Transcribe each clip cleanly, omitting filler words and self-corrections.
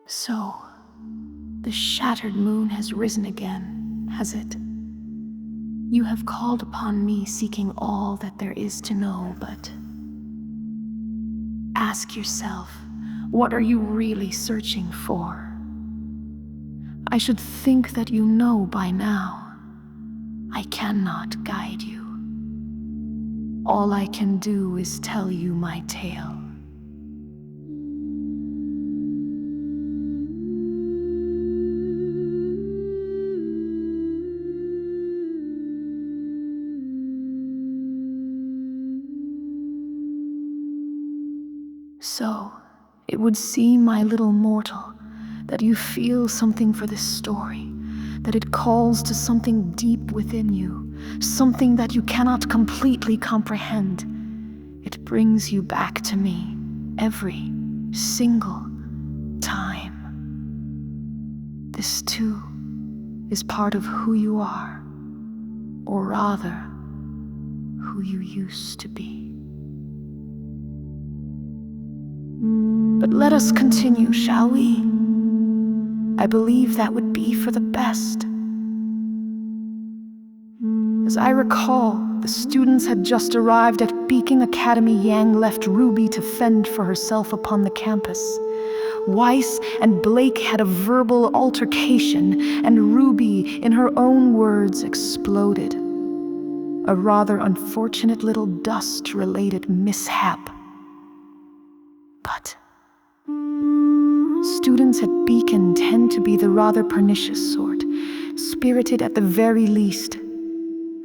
So, the shattered moon has risen again, has it? You have called upon me seeking all that there is to know, but ask yourself, what are you really searching for? I should think that you know by now. I cannot guide you. All I can do is tell you my tale. So, it would seem, my little mortal, that you feel something for this story, that it calls to something deep within you, something that you cannot completely comprehend. It brings you back to me every single time. This too is part of who you are, or rather, who you used to be. But let us continue, shall we? I believe that would be for the best. As I recall, the students had just arrived at Beacon Academy. Yang left RWBY to fend for herself upon the campus. Weiss and Blake had a verbal altercation, and RWBY, in her own words, exploded. A rather unfortunate little dust-related mishap. But students at Beacon tend to be the rather pernicious sort, spirited at the very least.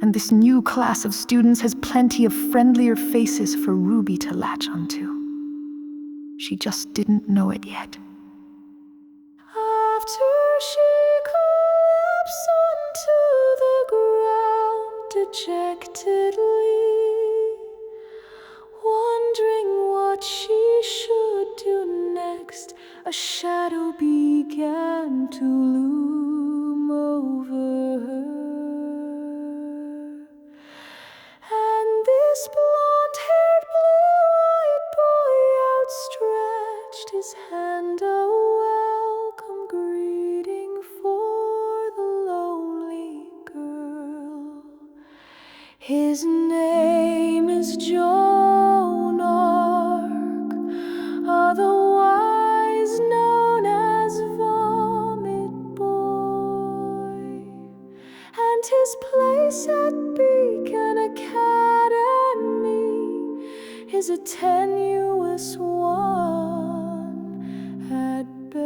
And this new class of students has plenty of friendlier faces for RWBY to latch onto. She just didn't know it yet. After she collapsed onto the ground dejectedly, wondering what she should do next, a shadow began to loom over her. And this blonde-haired, blue-eyed boy outstretched his hand, a welcome greeting for the lonely girl. His name is Joan Arc, otherwise known as Vomit Boy, and his place at Beacon Academy is a tenuous one at best.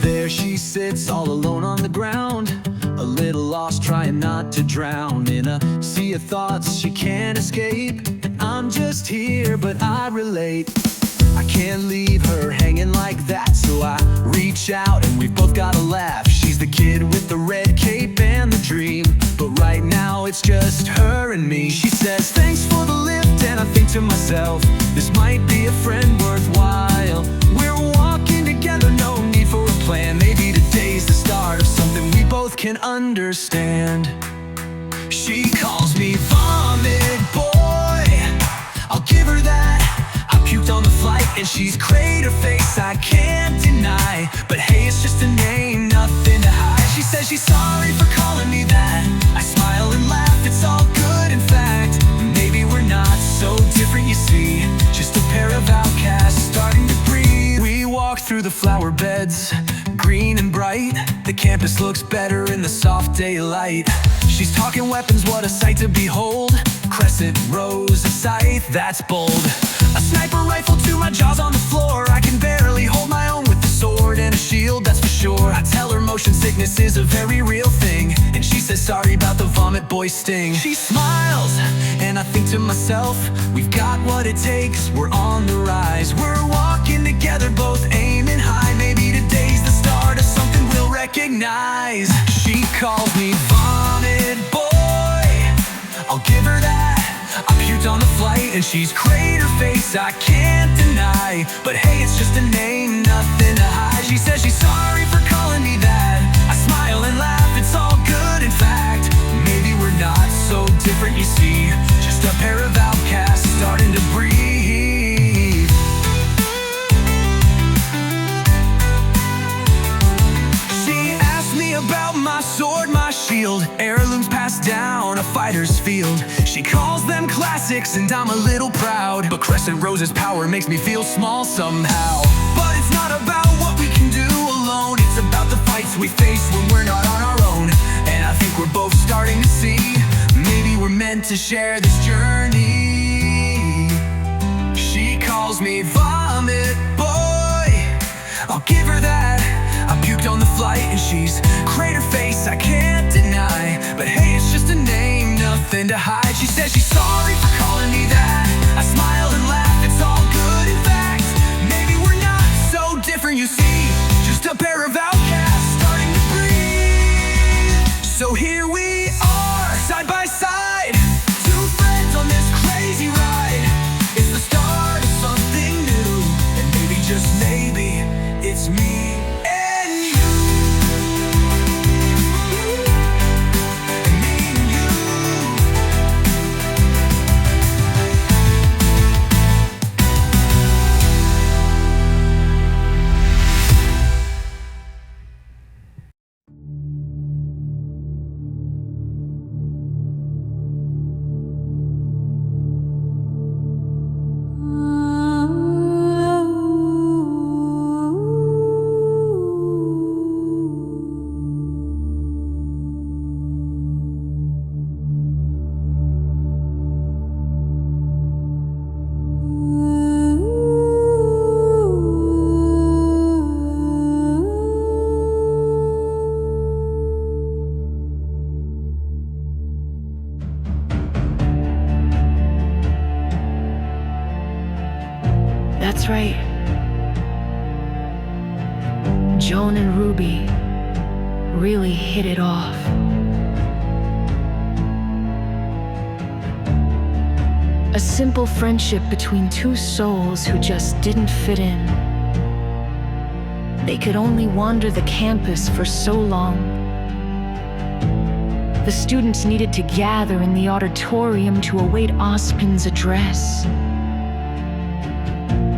There she sits all alone on the ground, a little lost, trying not to drown in a sea of thoughts she can't escape. I'm just here, but I relate. I can't leave her hanging like that, so I reach out and we've both got a laugh. She's the kid with the red cape and the dream, but right now it's just her and me. She says, thanks for the lift, and I think to myself, this might be a friend worthwhile. We're walking together, no need for a plan. Maybe today's the start of something we both can understand. She calls me Vomit Boy, I'll give her that. I puked on the flight and she's crater face, I can't deny. But hey, it's just a name, nothing to hide. She says she's sorry for calling me that. I smile and laugh, it's all good in fact. Maybe we're not so different, you see, just a pair of outcasts starting to breathe. We walk through the flower beds, green and bright. The campus looks better in the soft daylight. She's talking weapons, what a sight to behold. Crescent rose, a scythe, that's bold. A sniper rifle to my jaws on the floor. I can barely hold my own with the sword and a shield, that's for sure. I tell her motion sickness is a very real thing, and she says sorry about the Vomit Boy sting. She smiles, and I think to myself, we've got what it takes, we're on the rise. We're walking together, both aiming high. Maybe today's the start of something we'll recognize. She calls me Vomit Boy, I'll give her that. I puked on the flight and she's crater face, I can't deny. But hey, it's just a name, nothing to hide. She says she's sorry for calling me that. I smile and laugh, it's all good in fact. Maybe we're not so different, you see, just a pair of outcasts starting to breathe. writer's field. She calls them classics and I'm a little proud, but Crescent Rose's power makes me feel small somehow. But it's not about what we can do alone, it's about the fights we face when we're not on our own. And I think we're both starting to see, maybe we're meant to share this journey. She calls me Vomit Boy, I'll give her that. I puked on the flight and she's crater face, I can't deny. But hey, it's just a name, nothing to hide. She says she's sorry for calling me that. I smiled and laughed, it's all good in fact. Maybe we're not so different, you see, just a pair of outcasts starting to breathe. So here we are, side by side, two friends on this crazy ride. It's the start of something new, and maybe, just maybe, it's me. That's right. Joan and Ruby really hit it off. A simple friendship between two souls who just didn't fit in. They could only wander the campus for so long. The students needed to gather in the auditorium to await Ospin's address.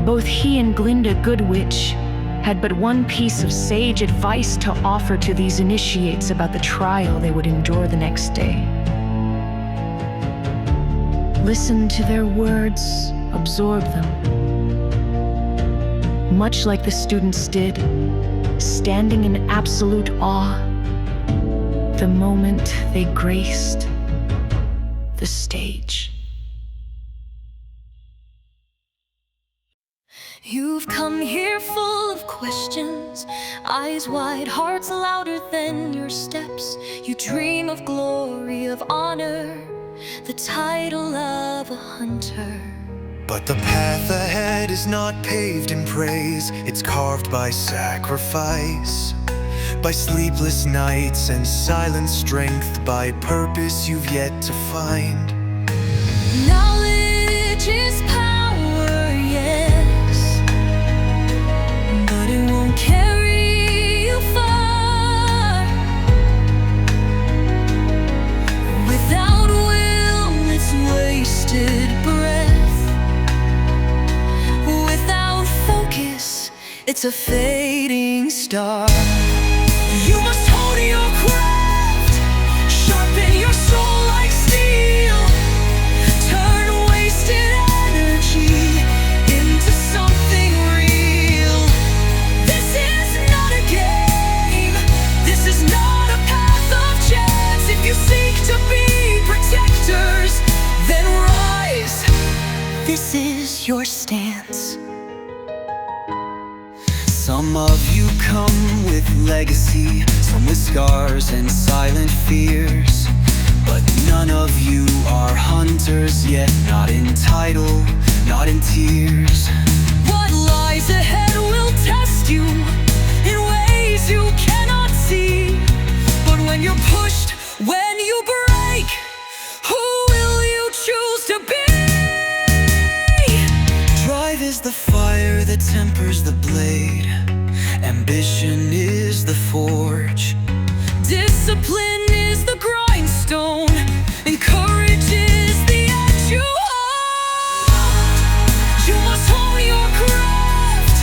Both he and Glinda Goodwitch had but one piece of sage advice to offer to these initiates about the trial they would endure the next day. Listen to their words, absorb them. Much like the students did, standing in absolute awe the moment they graced the stage. You've come here full of questions, eyes wide, hearts louder than your steps. You dream of glory, of honor, the title of a hunter. But the path ahead is not paved in praise, it's carved by sacrifice, by sleepless nights and silent strength, by purpose you've yet to find. Knowledge is power, yes, but it won't carry you far. Without will, it's wasted breath. Without focus, it's a fading star. You must hone your craft, sharpen your soul like steel, turn wasted energy into something real. This is not a game, this is not a path of chance. If you seek to be protectors, then rise. This is your stance. Some of you come with legacy, some with scars and silent fears, but none of you are hunters yet, not in title, not in tears. What lies ahead will test you in ways you cannot see. But when you're pushed, when you break, who will you choose to be? Drive is the fire that tempers the blade, ambition is the forge, Discipline is the grindstone, and courage is the edge you hold. You must hone your craft,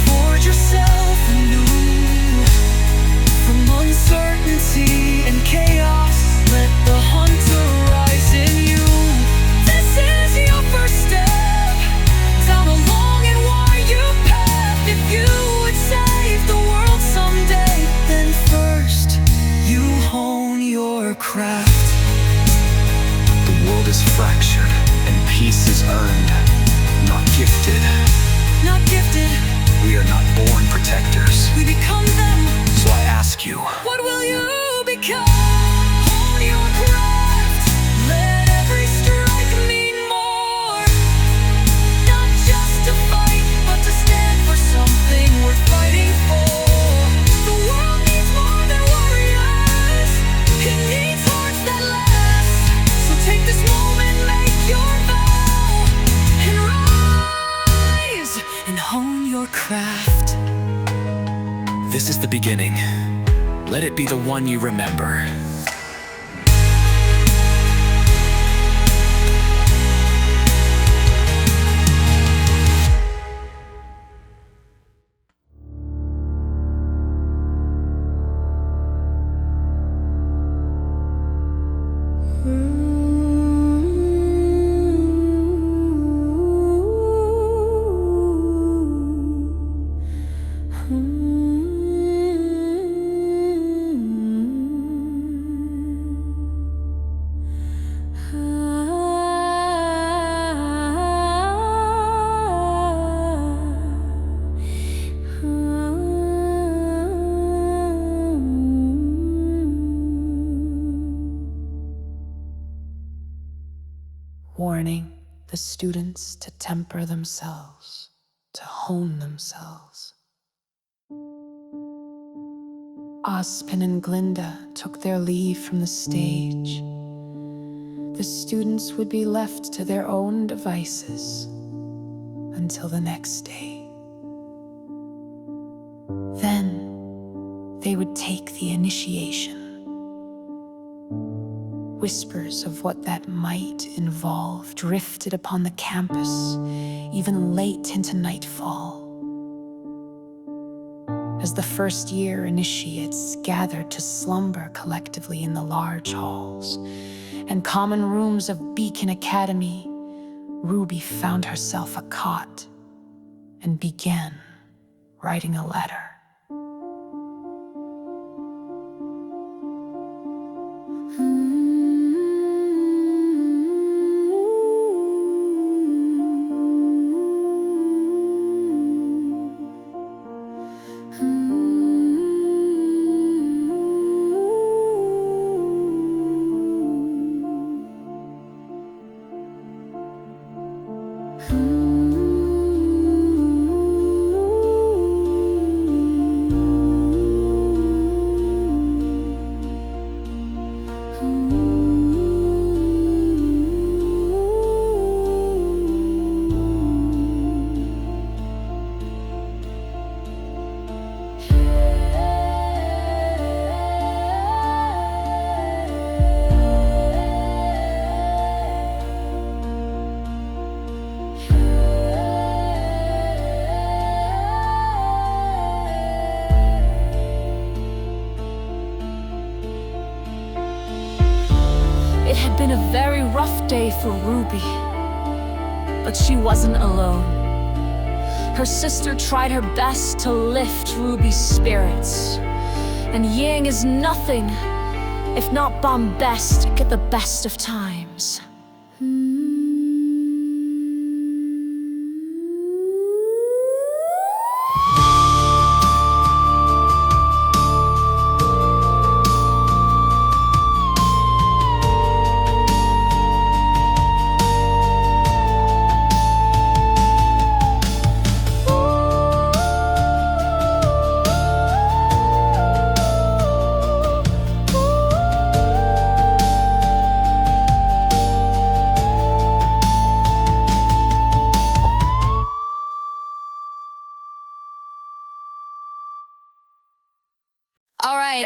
forge yourself anew. From uncertainty and chaos, let the hunter rise. not gifted. We are not born protectors. We become them. So I ask you, What will you become? Hone your craft. Let every strike mean more. Not just to fight, but to stand for something worth fighting for. The world needs more than warriors. It needs hearts that last. So take this moment, make your vow, and rise and hone your craft. this is the beginning. Let it be the one you remember. Warning the students to temper themselves, to hone themselves. Ospen and Glinda took their leave from the stage. The students would be left to their own devices until the next day. Then they would take the initiation. Whispers of what that might involve drifted upon the campus, even late into nightfall. As the first-year initiates gathered to slumber collectively in the large halls and common rooms of Beacon Academy, Ruby found herself a cot and began writing a letter. It had been a very rough day for Ruby, but she wasn't alone. Her sister tried her best to lift Ruby's spirits, and Ying is nothing if not bombastic at the best of times.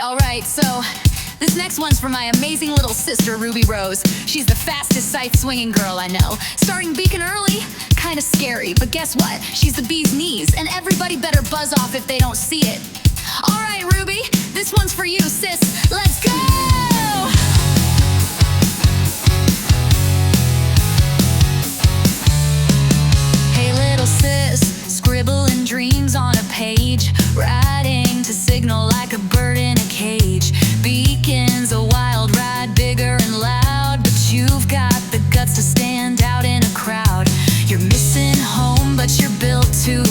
All right, so this next one's for my amazing little sister, Ruby Rose. She's the fastest sight-swinging girl I know. Starting Beacon early, kinda scary, but guess what? She's the bee's knees, and everybody better buzz off if they don't see it. All right, Ruby, this one's for you, sis. Let's go! Hey, little sis, scribbling dreams on a page, writing to signal like a bird in a cage. Beacon's a wild ride, bigger and loud, but you've got the guts to stand out in a crowd. You're missing home, but you're built to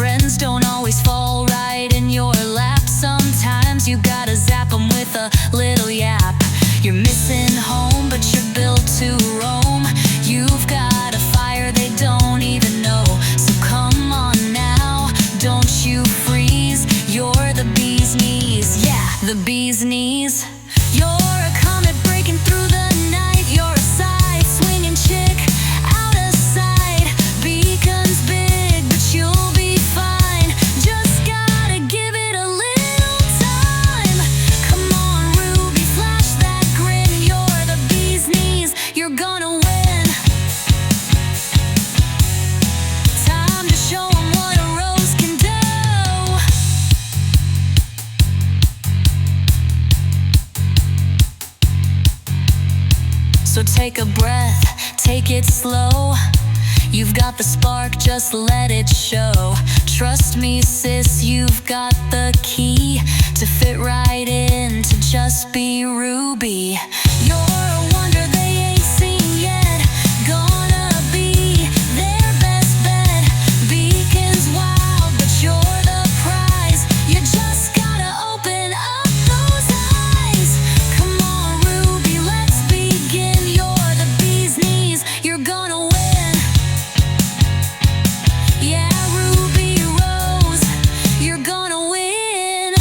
Friends don't always fall right in your lap. Sometimes you gotta zap them with a little yap. You're missing home, but you're built to roam. You've got a fire they don't even know. So come on now, don't you freeze. You're the bee's knees, yeah, the bee's knees. You're a comet breaking through the night. You're a side-swinging chick, out of sight. Beacon's big, but you'll be fine. Just gotta give it a little time. Come on, Ruby, flash that grin. You're the bee's knees, you're gonna win. Time to show 'em what a rose can do. So take a breath, take it slow. You've got the spark, just let it show. Trust me, sis, you've got the key to fit right in, to just be Ruby. You're a wonder they ain't seen yet. Gonna be their best bet. Beacon's wild, but you're the prize. You just gotta open up those eyes. Come on, Ruby, let's begin. You're the bee's knees, you're gonna win. Yeah, Ruby Rose, you're gonna win.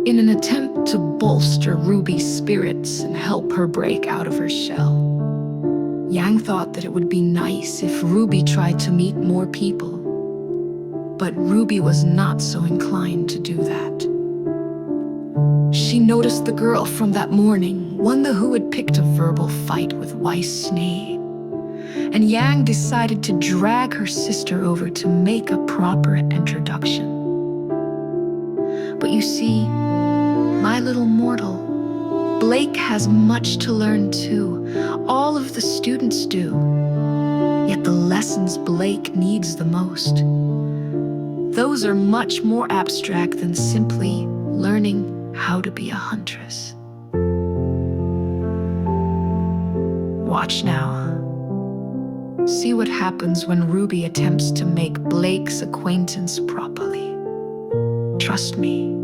In an attempt to bolster Ruby's spirits and help her break out of her shell, Yang thought that it would be nice if Ruby tried to meet more people. But Ruby was not so inclined to do that. She noticed the girl from that morning, one who had picked a verbal fight with Weiss Snee. And Yang decided to drag her sister over to make a proper introduction. But you see, my little mortal, Blake has much to learn too. All of the students do. Yet the lessons Blake needs the most, those are much more abstract than simply learning how to be a huntress. Watch now. See what happens when Ruby attempts to make Blake's acquaintance properly. Trust me,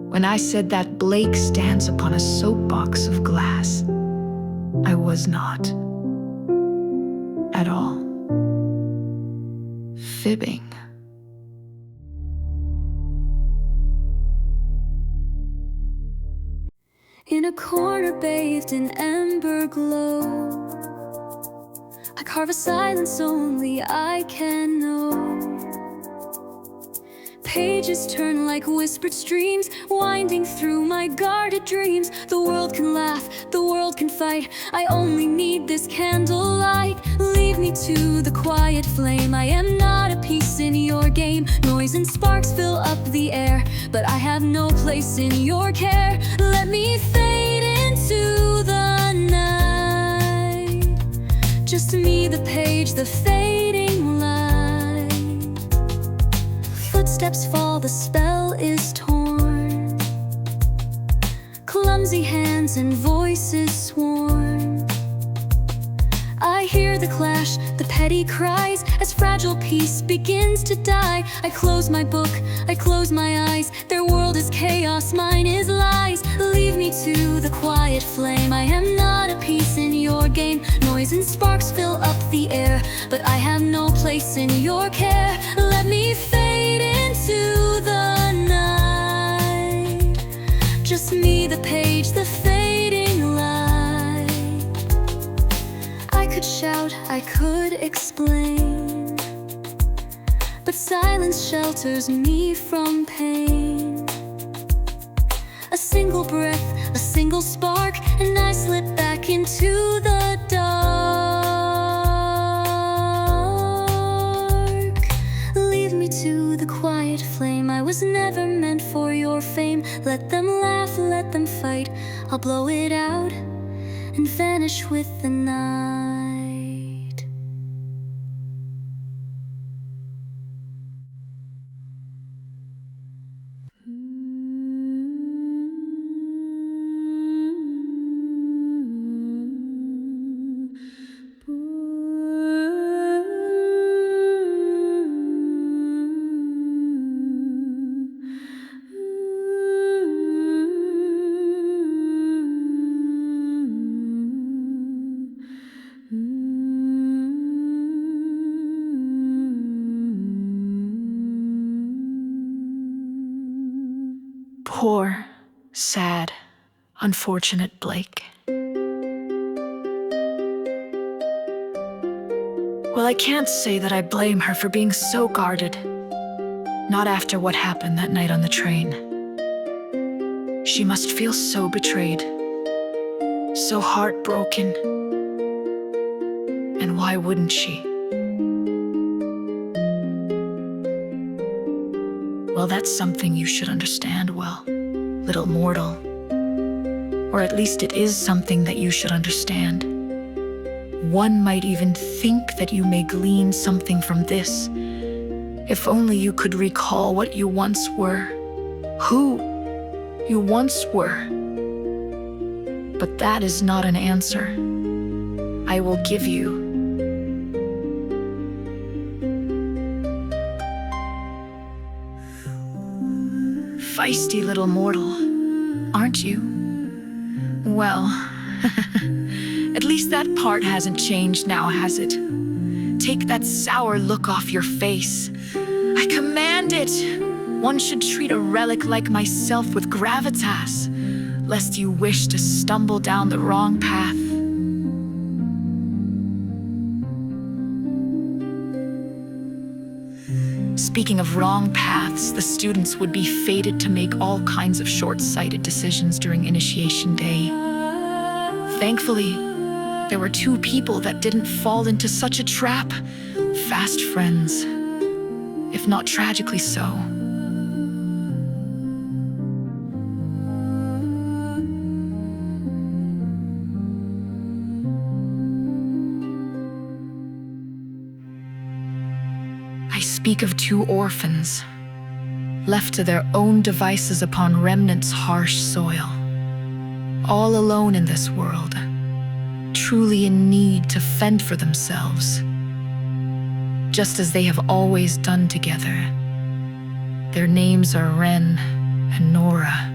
when I said that Blake stands upon a soapbox of glass, I was not at all fibbing. In a corner bathed in ember glow, I carve a silence only I can know. Pages turn like whispered streams, winding through my guarded dreams. The world can laugh, the world can fight, I only need this candlelight. Leave me to the quiet flame, I am not a piece in your game. Noise and sparks fill up the air, but I have no place in your care. Let me fade into the night, just me, the page, the fading light. Footsteps fall, the spell is torn, clumsy hands and voices sworn. I hear the clash, the petty cries, as fragile peace begins to die. I close my book, I close my eyes, their world is chaos, mine is lies. Leave me to the quiet flame, I am not a piece in your game. Noise and sparks fill up the air, but I have no place in your care. Let me fade into the night, just me, the page, I could explain, but silence shelters me from pain. A single breath, a single spark, and I slip back into the dark. Leave me to the quiet flame. I was never meant for your fame. Let them laugh, let them fight. I'll blow it out and vanish with the night. Poor, sad, unfortunate Blake. Well, I can't say that I blame her for being so guarded. Not after what happened that night on the train. She must feel so betrayed, so heartbroken. And why wouldn't she? Well, that's something you should understand well, little mortal. Or at least it is something that you should understand. One might even think that you may glean something from this, if only you could recall what you once were, who you once were. But that is not an answer I will give you. Feisty little mortal, aren't you? Well, at least that part hasn't changed now, has it? Take that sour look off your face. I command it! One should treat a relic like myself with gravitas, lest you wish to stumble down the wrong path. Speaking of wrong paths, the students would be fated to make all kinds of short-sighted decisions during initiation day. Thankfully, there were 2 people that didn't fall into such a trap. Fast friends, if not tragically so. I speak of 2 orphans, left to their own devices upon Remnant's harsh soil, all alone in this world, truly in need to fend for themselves, just as they have always done together. Their names are Ren and Nora,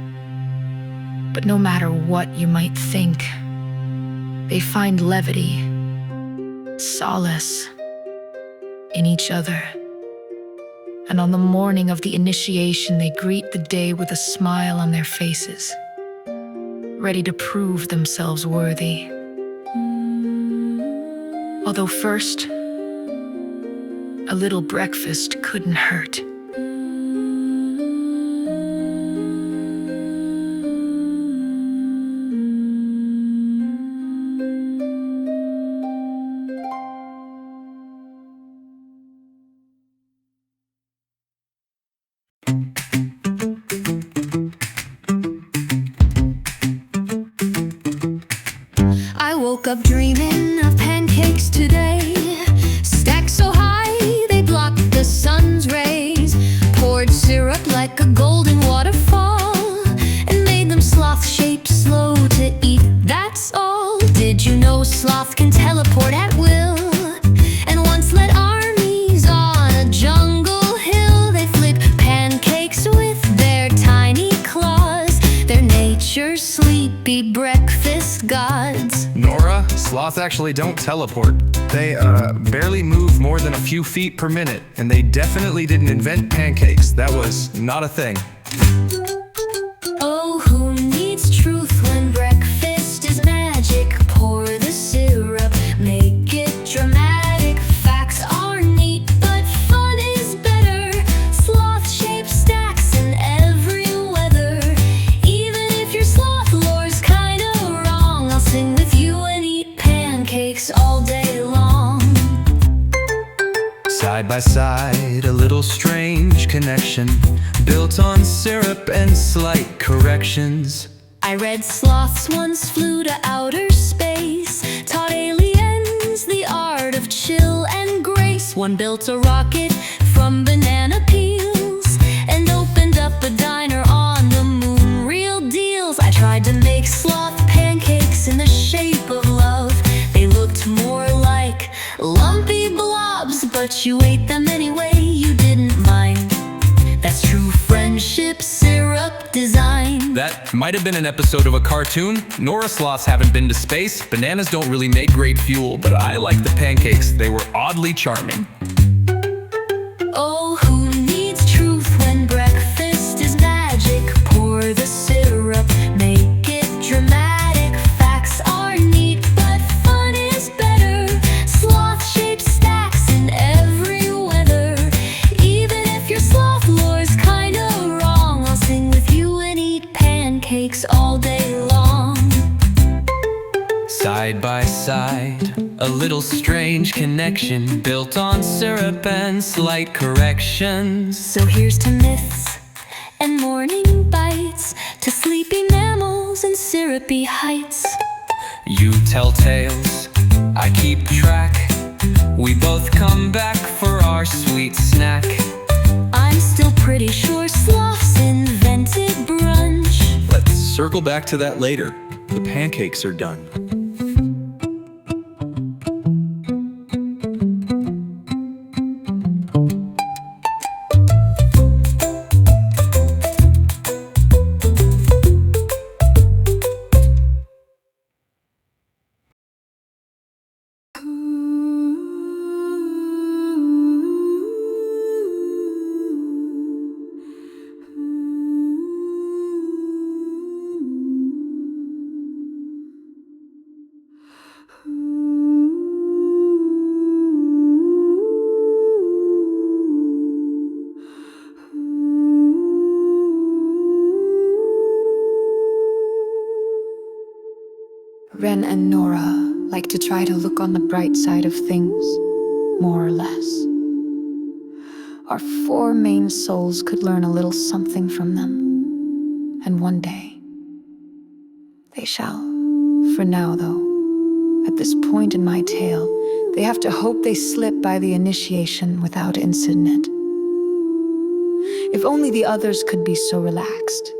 but no matter what you might think, they find levity, solace in each other. And on the morning of the initiation, they greet the day with a smile on their faces, ready to prove themselves worthy. Although first, a little breakfast couldn't hurt. I woke up dreaming of pancakes today, stacked so high they blocked the sun's rays, poured syrup like a golden waterfall, and made them sloth-shaped, slow to eat, that's all. Did you know sloth can teleport at will, and once led armies on a jungle hill? They flick pancakes with their tiny claws, their nature's sleepy breakfast gods. Nora, sloths actually don't teleport. They, barely move more than a few feet per minute, and they definitely didn't invent pancakes. That was not a thing. Oh, who needs truth when breakfast is magic? Pour the syrup, make it dramatic. by side, a little strange connection, built on syrup and slight corrections. I read sloths once flew to outer space, taught aliens the art of chill and grace. One built a rocket from banana peels and opened up a diner on the moon. Real deals. I tried to make sloth pancakes in the shape of love. They looked more like lumpy blobs, but you ate them anyway, you didn't mind. That's true friendship, syrup design. That might have been an episode of a cartoon. Nora sloths haven't been to space. Bananas don't really make great fuel, but I like the pancakes. They were oddly charming. Oh, who needs truth when breakfast is magic? Pour the syrup, make it dramatic. Facts are neat, but fun is better. Sloth-shaped stacks in every weather. Even if your sloth lore's kinda wrong, I'll sing with you and eat pancakes all day long. Side by side, a little strange connection, built on syrup and slight corrections. So here's to myths and morning bites, to sleepy mammals and syrupy heights. You tell tales, I keep track. We both come back for our sweet snack. I'm still pretty sure sloths invented brunch. Let's circle back to that later. The pancakes are done. Ren and Nora like to try to look on the bright side of things, more or less. Our four main souls could learn a little something from them, and one day they shall. For now, though, at this point in my tale, they have to hope they slip by the initiation without incident. If only the others could be so relaxed,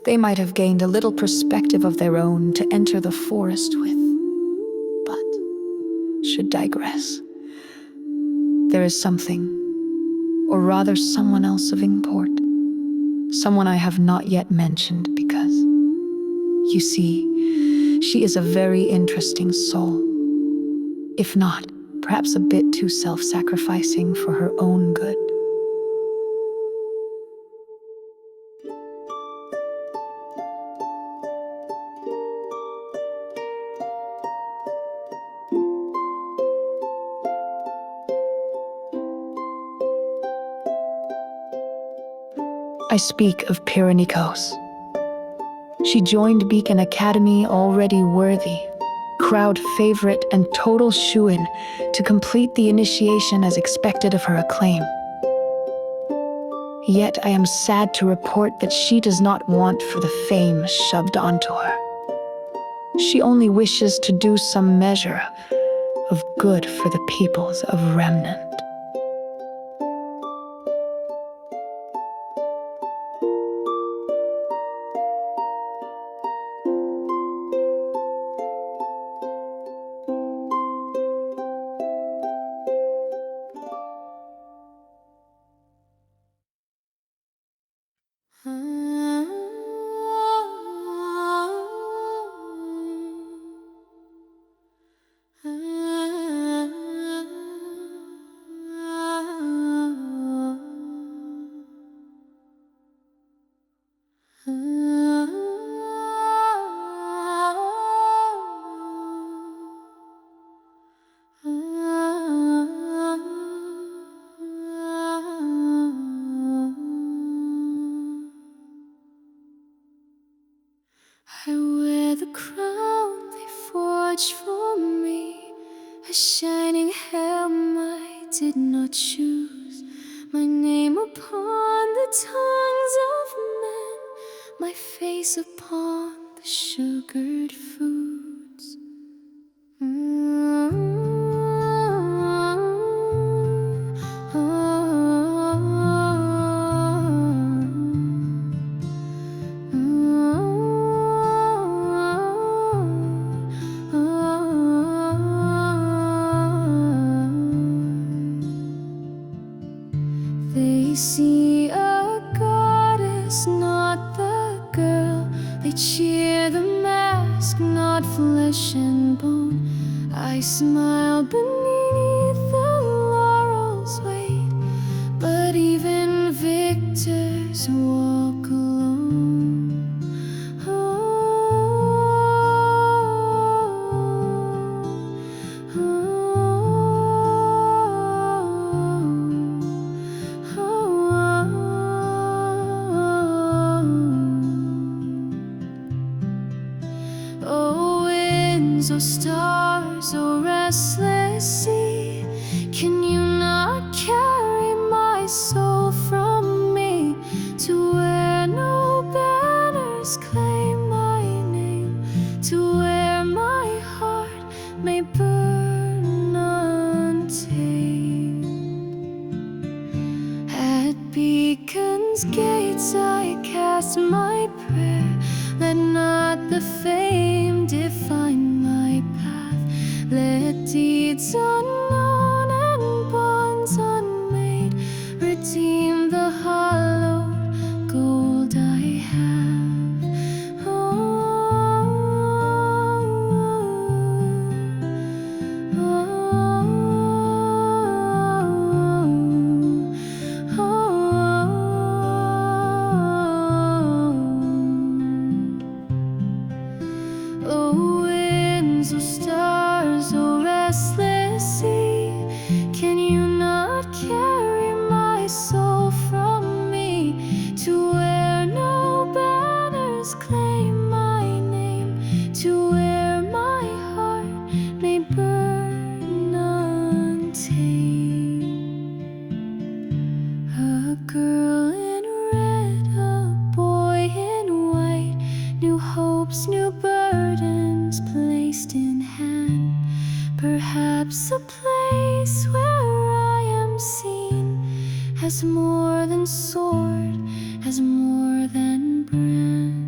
they might have gained a little perspective of their own to enter the forest with. But should digress. There is something, or rather someone else of import. Someone I have not yet mentioned because, you see, she is a very interesting soul. If not, perhaps a bit too self-sacrificing for her own good. I speak of Pyranikos. She joined Beacon Academy already worthy, crowd favorite and total shoo-in to complete the initiation as expected of her acclaim. Yet I am sad to report that she does not want for the fame shoved onto her. She only wishes to do some measure of good for the peoples of Remnant. I wear the crown they forged for me, a shining helm I did not choose. upon the tongues of men, my face upon the sugared foods. They see a goddess, not the girl. They cheer the mask, not flesh and bone. I smile beneath the laurel's weight, but even victors walk alone. Oh, winds, oh, stars, oh, restless sea, can you not carry my soul from me to where no banners claim my name, to where my heart may burn untamed? At beacon's gates I cast my prayer. Let not the fame define my path. Let deeds unknown and bonds unmade redeem the hollowed gold I have. Oh, winds, oh, stars, oh, restless sea, can you not carry my soul from me to where no banners claim my name, to where my heart may burn untamed? A girl in red, a boy in white, new hopes, new burdens placed in hand. Perhaps a place where I am seen has more than sword, has more than brand.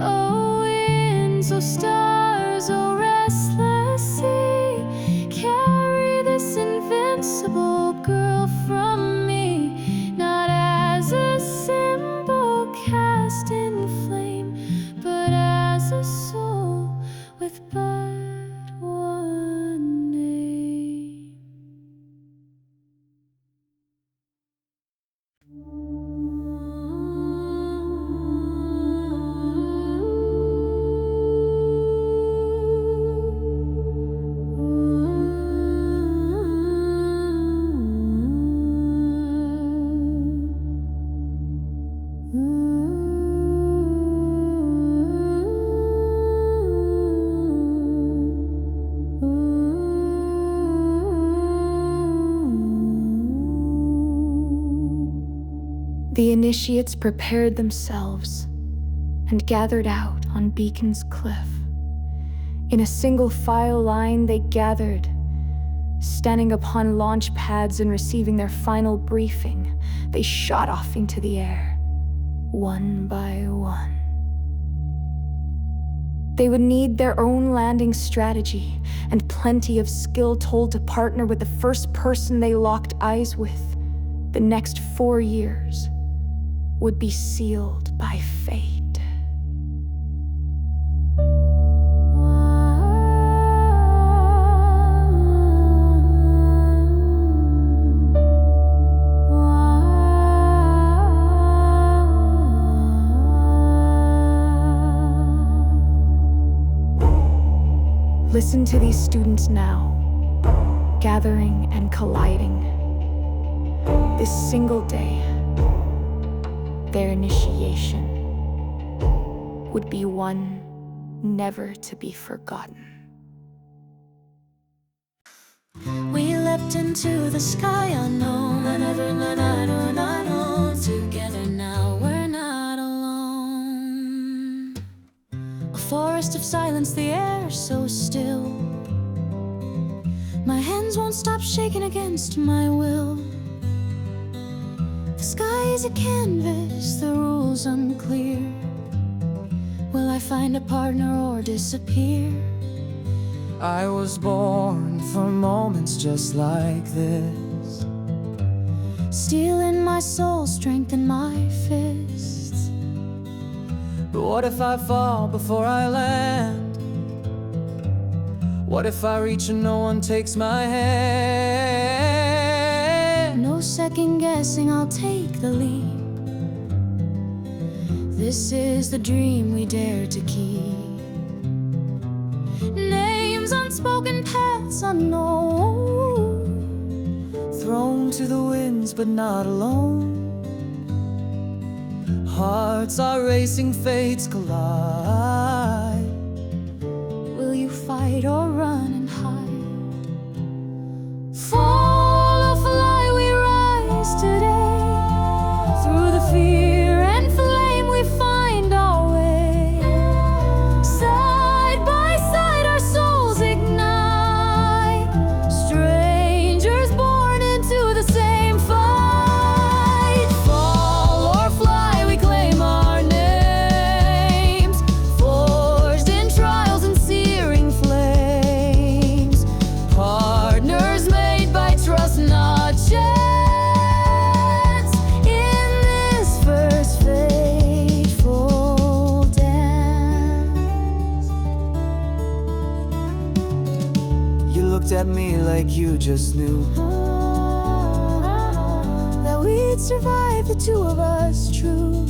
Oh, winds, oh, stars, oh, restless sea, carry this invincible girl from me, not as a symbol cast in flame, but as a soul with but one name. The initiates prepared themselves and gathered out on Beacon's cliff. In a single file line they gathered, standing upon launch pads and receiving their final briefing. They shot off into the air, one by one. They would need their own landing strategy and plenty of skill told to partner with the first person they locked eyes with. The next 4 years would be sealed by fate. Listen to these students now, gathering and colliding. This single day, their initiation, would be one never to be forgotten. We leapt into the sky unknown, together now we're not alone. A forest of silence, the air so still. My hands won't stop shaking against my will. The sky is a canvas, the rules unclear. Will I find a partner or disappear? I was born for moments just like this. Steel in my soul, strength in my fists. But what if I fall before I land? What if I reach and no one takes my hand? No second guessing, I'll take the lead. This is the dream we dare to keep. Names unspoken, paths unknown, Thrown to the winds but not alone. Hearts are racing, fates collide. will you fight or run and hide? Fall or fly, we rise today. Through the fear and flame we find our way. Side by side our souls ignite. Strangers born into the same fight. Fall or fly, we claim our names. Forged in trials and searing flames. Partners made by trust, not chance. In this first fateful dance. You looked at me like you just knew That we'd survive, the two of us, true.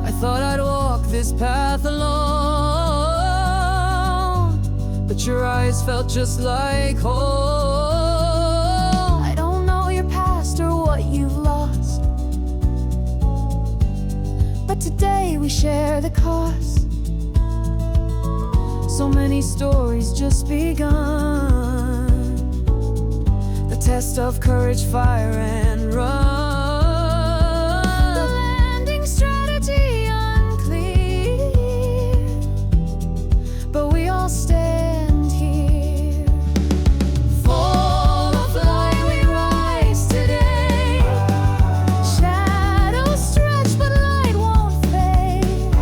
I thought I'd walk this path alone, but your eyes felt just like home. I don't know your past or what you've lost, but today we share the cost. So many stories just begun. The test of courage, fire and run. The landing strategy unclear, but we all stand here. Fall or fly, we rise today. Shadows stretch, but light won't fade.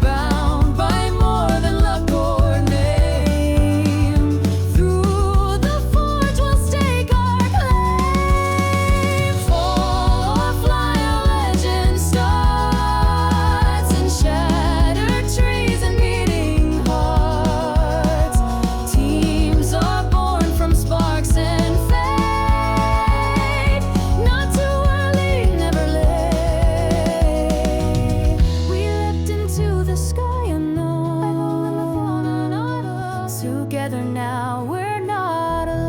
Bound by more than luck or name. Through the forge we'll stake our claim. Fall or fly, our legend starts. In shattered trees and beating hearts. Teams are born from sparks and fate. Not too early, never late. We leapt into the sky unknown. Together now we're not alone.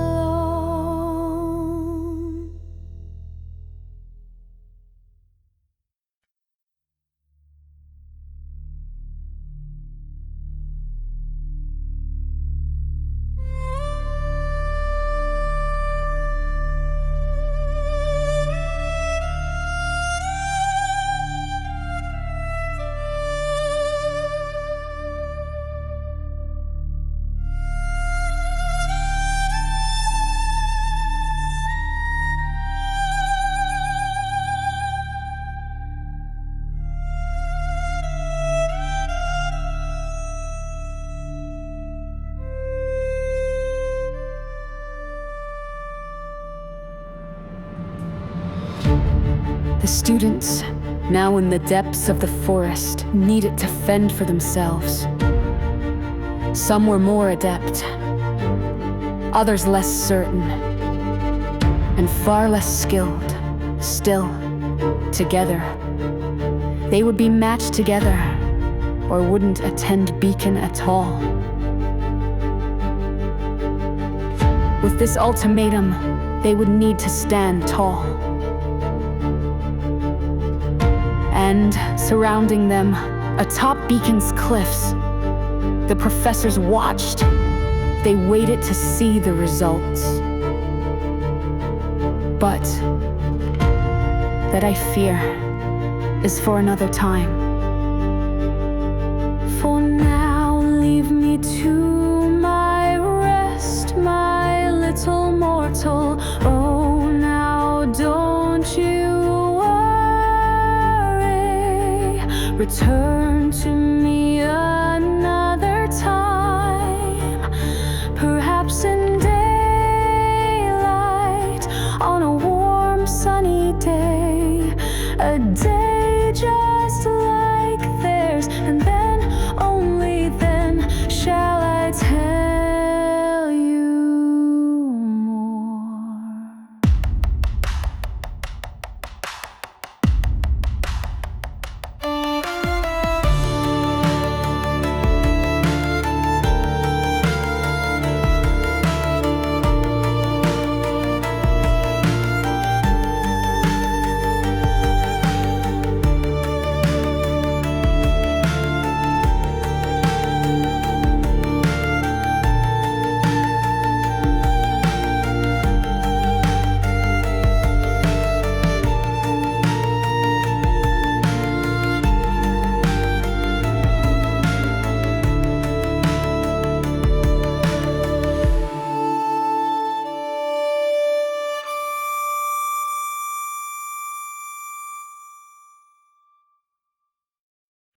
The students, now in the depths of the forest, needed to fend for themselves. Some were more adept, others less certain, and far less skilled. Still, together, they would be matched together, or wouldn't attend Beacon at all. With this ultimatum, they would need to stand tall. And surrounding them, atop Beacon's cliffs, the professors watched. They waited to see the results. But that, I fear, is for another time. For now, leave me to my rest, my little mortal. Oh, now don't you worry. Return to me.